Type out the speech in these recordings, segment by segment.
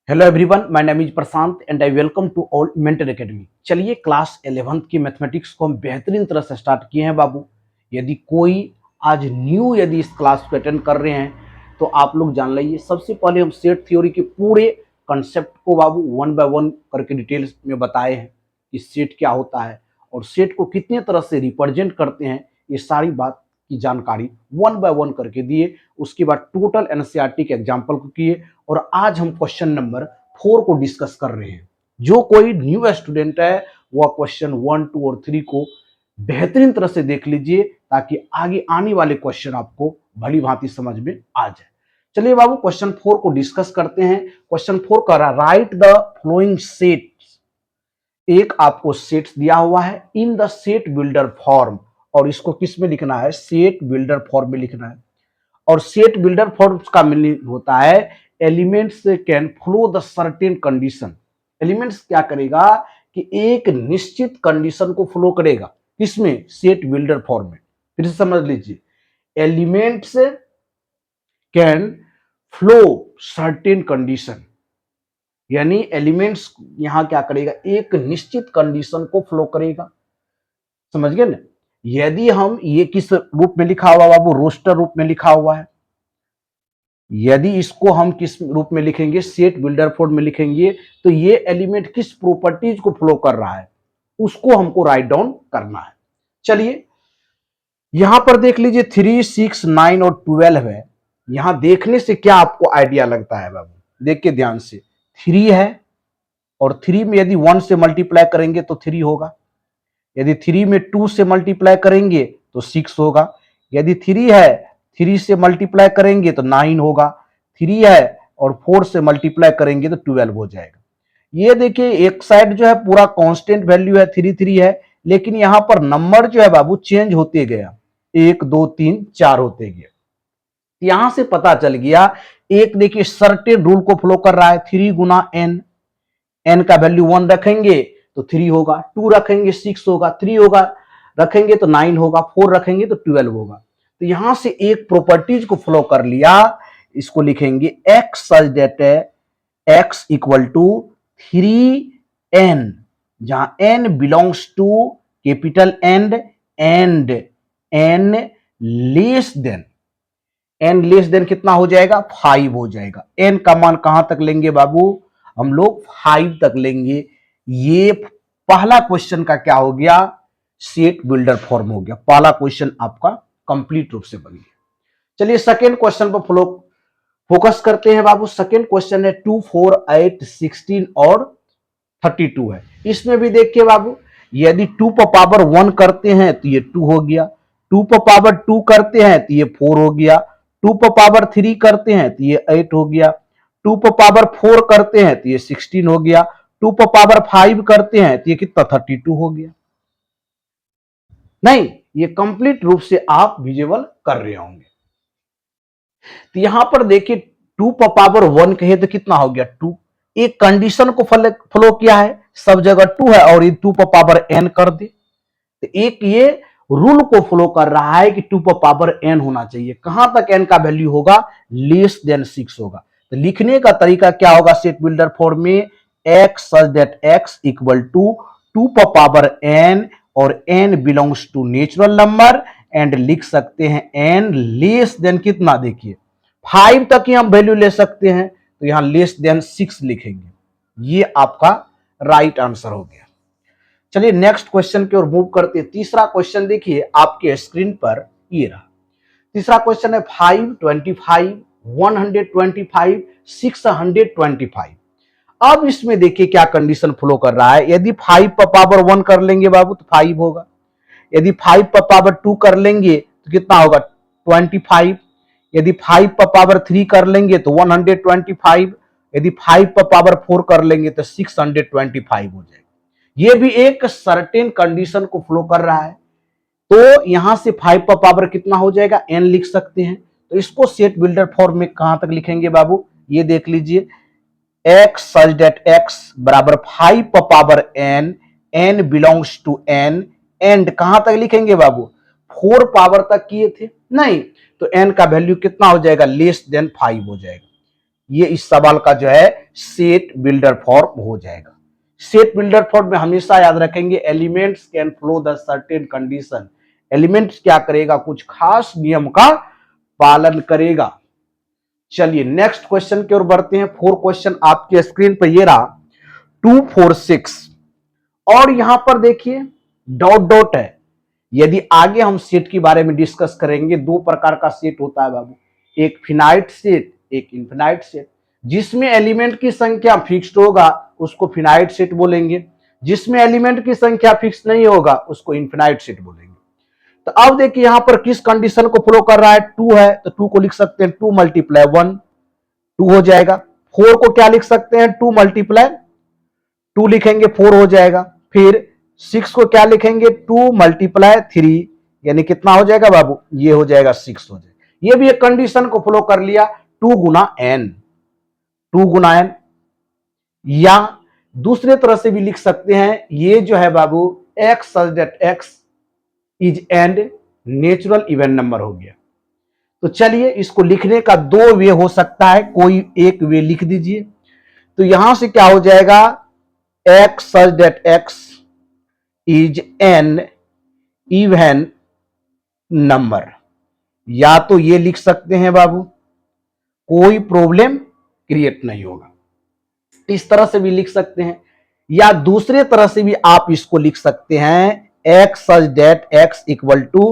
Hello everyone, my name is Prashant and I welcome to all mentor academy. चलिए class 11th की mathematics को हम बेहतरीन तरह से स्टार्ट किए हैं बाबू। यदि कोई आज न्यू यदि इस क्लास को अटेंड कर रहे हैं तो आप लोग जान लीजिए, सबसे पहले हम सेट थ्योरी के पूरे कंसेप्ट को बाबू वन बाय वन करके डिटेल्स में बताए हैं कि सेट क्या होता है और सेट को कितने तरह से रिप्रेजेंट करते हैं। ये सारी बात की जानकारी वन बाय वन करके दिए। उसके बाद टोटल एनसीईआरटी के एग्जाम्पल को किए और आज हम क्वेश्चन नंबर 4 को डिस्कस कर रहे हैं। जो कोई न्यू स्टूडेंट है वह क्वेश्चन 1, 2 और 3 को बेहतरीन तरह से देख लीजिए ताकि आगे आने वाले क्वेश्चन आपको भली भांति समझ में आ जाए। चलिए बाबू क्वेश्चन 4 को डिस्कस करते हैं। क्वेश्चन 4 कर रहा, राइट द फ्लोइंग सेट। एक आपको सेट दिया हुआ है in the set builder form और इसको किस में लिखना है? सेट बिल्डर फॉर्म में लिखना है। और सेट बिल्डर फॉर्म का मीनिंग होता है elements can flow the certain condition. Elements क्या करेगा कि एक निश्चित कंडीशन को फ्लो करेगा। किसमें? सेट बिल्डर फॉर्म में। फिर से समझ लीजिए, elements can flow certain condition, यानी एलिमेंट्स यहां क्या करेगा? एक निश्चित कंडीशन को फ्लो करेगा। समझ गए ना? यदि हम ये किस रूप में लिखा हुआ बाबू? रोस्टर रूप में लिखा हुआ है। यदि इसको हम किस रूप में लिखेंगे? सेट बिल्डर फॉर्म में लिखेंगे तो ये एलिमेंट किस प्रॉपर्टीज को फ्लो कर रहा है उसको हमको राइट डाउन करना है। चलिए यहां पर देख लीजिए 3, 6, 9 और 12 है। यहां देखने से क्या आपको आइडिया लगता है बाबू? देखिए ध्यान से, 3 है और 3 में यदि 1 से मल्टीप्लाई करेंगे तो 3 होगा। यदि 3 में 2 से मल्टीप्लाई करेंगे तो 6 होगा। यदि 3 है 3 से मल्टीप्लाई करेंगे तो 9 होगा। 3 है और 4 से मल्टीप्लाई करेंगे तो 12 हो जाएगा। ये देखिए एक साइड जो है पूरा कांस्टेंट वैल्यू है, 3 3 है, लेकिन यहां पर नंबर जो है बाबू चेंज होते गया, 1 2 3 4 होते गए। यहां से पता चल गया एक देखिए सर्टेन रूल को फ्लो कर रहा है। 3 गुना एन, एन का वैल्यू 1 रखेंगे तो 3 होगा, 2 रखेंगे 6 होगा, 3 होगा रखेंगे तो 9 होगा, 4 रखेंगे तो 12 होगा। तो यहां से एक प्रॉपर्टीज को फ्लो कर लिया। इसको लिखेंगे x such that x equal to 3n, जहां n belongs to capital and n less than, n less than कितना हो जाएगा? 5 हो जाएगा। n का मान कहां तक लेंगे बाबू? हम लोग 5 तक लेंगे। ये पहला क्वेश्चन का क्या हो गया? सेट बिल्डर फॉर्म हो गया। पहला क्वेश्चन आपका कंप्लीट रूप से बन गया। चलिए सेकेंड क्वेश्चन पर फोकस करते हैं बाबू। सेकेंड क्वेश्चन है 2, 4, 8, 16 और 32 है। इसमें भी देखिए बाबू, यदि 2 पर पावर 1 करते हैं तो ये 2 हो गया, 2 पर पावर 2 करते हैं तो ये 4 हो गया, 2 पर पावर 3 करते हैं तो ये 8 हो गया, 2 पर पावर 4 करते हैं तो ये 16 हो गया, 2 पर पावर 5 करते हैं तो ये कितना? 32 हो गया। नहीं, ये कंप्लीट रूप से आप विजुअल कर रहे होंगे। तो यहां पर देखिए 2 पर पावर 1 कहे तो कितना हो गया? 2। एक कंडीशन को फ्लो किया है, सब जगह 2 है और ये 2 पर पावर n कर दे। तो एक ये रूल को फ्लो कर रहा है कि 2 पर पावर n होना चाहिए। कहां तक n का वैल्यू होगा? लेस देन 6 होगा। तो लिखने का तरीका क्या होगा सेट बिल्डर फॉर्म में? x such that x equal to 2 पर पावर n और n belongs to natural number and लिख सकते हैं n लेस देन कितना? देखिए 5 तक ही हम वैल्यू ले सकते हैं तो यहां लेस देन 6 लिखेंगे। ये आपका राइट आंसर हो गया। चलिए नेक्स्ट क्वेश्चन की ओर मूव करते हैं। तीसरा क्वेश्चन देखिए आपके स्क्रीन पर, ये रहा तीसरा क्वेश्चन है 5, 25, 125, 625। अब इसमें देखिए क्या कंडीशन फ्लो कर रहा है। यदि 5 पर पावर 1 कर लेंगे बाबू तो 5 होगा, यदि 5 पर पावर 2 कर लेंगे तो कितना होगा? 25। यदि 5 पर पावर 3 कर लेंगे तो 125, यदि 5 पर पावर 4 कर लेंगे तो 625 हो जाएगा। ये भी एक सर्टेन कंडीशन को फ्लो कर रहा है। तो यहां से 5 पर पावर कितना हो जाएगा? n लिख सकते हैं। तो इसको सेट बिल्डर फॉर्म में कहां तक लिखेंगे बाबू? ये देख लीजिए, x सच दैट x बराबर 5 पर power n, n belongs to n and कहां तक लिखेंगे बाबू? 4 पावर तक किए थे नहीं, तो n का वैल्यू कितना हो जाएगा? लेस देन 5 हो जाएगा। ये इस सवाल का जो है सेट बिल्डर फॉर्म हो जाएगा। सेट बिल्डर फॉर्म में हमेशा याद रखेंगे elements can flow the certain condition. Elements क्या करेगा, कुछ खास नियम का पालन करेगा। चलिए नेक्स्ट क्वेश्चन की ओर बढ़ते हैं। 4 क्वेश्चन आपके स्क्रीन पर ये रहा 2, 4, 6 और यहां पर देखिए डॉट डॉट है। यदि आगे हम सेट के बारे में डिस्कस करेंगे, दो प्रकार का सेट होता है बाबू, एक फिनाइट सेट, एक इनफिनाइट सेट। जिसमें एलिमेंट की संख्या फिक्स्ड होगा उसको फिनाइट सेट बोलेंगे, जिसमें एलिमेंट की संख्या फिक्स नहीं होगा उसको इनफिनाइट सेट बोलेंगे। तो अब देखिए यहां पर किस कंडीशन को फॉलो कर रहा है, 2 है तो 2 को लिख सकते हैं 2 मल्टीप्लाई 1, 2 हो जाएगा। 4 को क्या लिख सकते हैं, 2 मल्टीप्लाई 2 लिखेंगे 4 हो जाएगा। फिर 6 को क्या लिखेंगे, 2 मल्टीप्लाई 3 यानी कितना हो जाएगा बाबू, ये हो जाएगा 6 हो जाएगा। ये भी एक कंडीशन को फॉलो कर लिया, 2 गुना n, 2 गुना n। या दूसरे तरह से भी लिख सकते हैं, ये जो है बाबू x such that x is and natural even number हो गया। तो चलिए इसको लिखने का 2 वे हो सकता है, कोई एक वे लिख दीजिए। तो यहां से क्या हो जाएगा, x such that x is an even number. या तो ये लिख सकते हैं बाबू, कोई प्रॉब्लम क्रिएट नहीं होगा, इस तरह से भी लिख सकते हैं। या दूसरे तरह से भी आप इसको लिख सकते हैं, x such that x equal to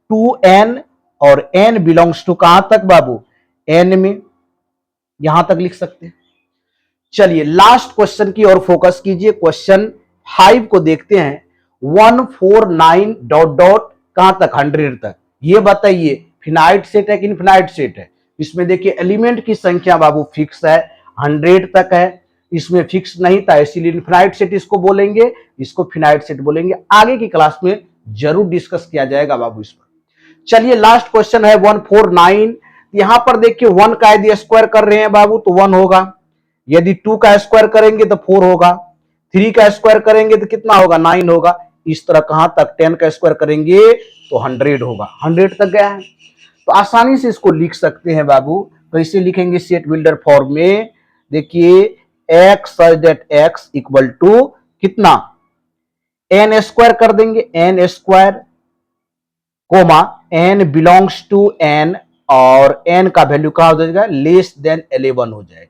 2n और n बिलोंग्स टू कहां तक बाबू, n में, यहां तक लिख सकते हैं। चलिए लास्ट क्वेश्चन की ओर फोकस कीजिए। क्वेश्चन 5 को देखते हैं। 149 डॉट डॉट कहां तक, 100 तक। ये बताइए फिनाइट सेट है कि इनफिनाइट सेट है। इसमें देखिए एलिमेंट की संख्या बाबू फिक्स है, 100 तक है। इसमें फिक्स नहीं था इसीलिए इनफिनाइट सेट इसको बोलेंगे, इसको फिनाइट सेट बोलेंगे। आगे की क्लास में जरूर डिस्कस किया जाएगा बाबू इस पर। चलिए लास्ट क्वेश्चन है 149। यहां पर देखिए 1 का यदि स्क्वायर कर रहे हैं बाबू तो 1 होगा, यदि 2 का स्क्वायर करेंगे तो 4 होगा, 3 का स्क्वायर करेंगे तो कितना होगा, 9 होगा। इस तरह कहां तक, 10 का स्क्वायर करेंगे तो 100 होगा, 100 तक गया है। तो आसानी से इसको लिख सकते हैं बाबू। कैसे लिखेंगे सेट बिल्डर फॉर्म में, देखिए x such that x equal to कितना, n स्क्वायर कर देंगे, n square comma n belongs to n और n का वैल्यू कहां हो जाएगा, लेस देन 11 हो जाएगा।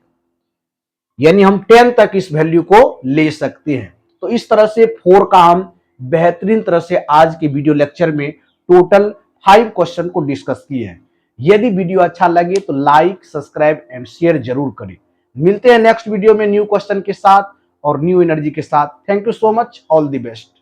यानी हम 10 तक इस वैल्यू को ले सकते हैं। तो इस तरह से 4 का हम बेहतरीन तरह से आज के वीडियो लेक्चर में टोटल 5 क्वेश्चन को डिस्कस किए हैं। यदि वीडियो अच्छा लगे तो लाइक, सब्सक्राइब एंड शेयर जरूर करें। मिलते हैं नेक्स्ट वीडियो में न्यू क्वेश्चन के साथ और न्यू एनर्जी के साथ। Thank you so much, all the best.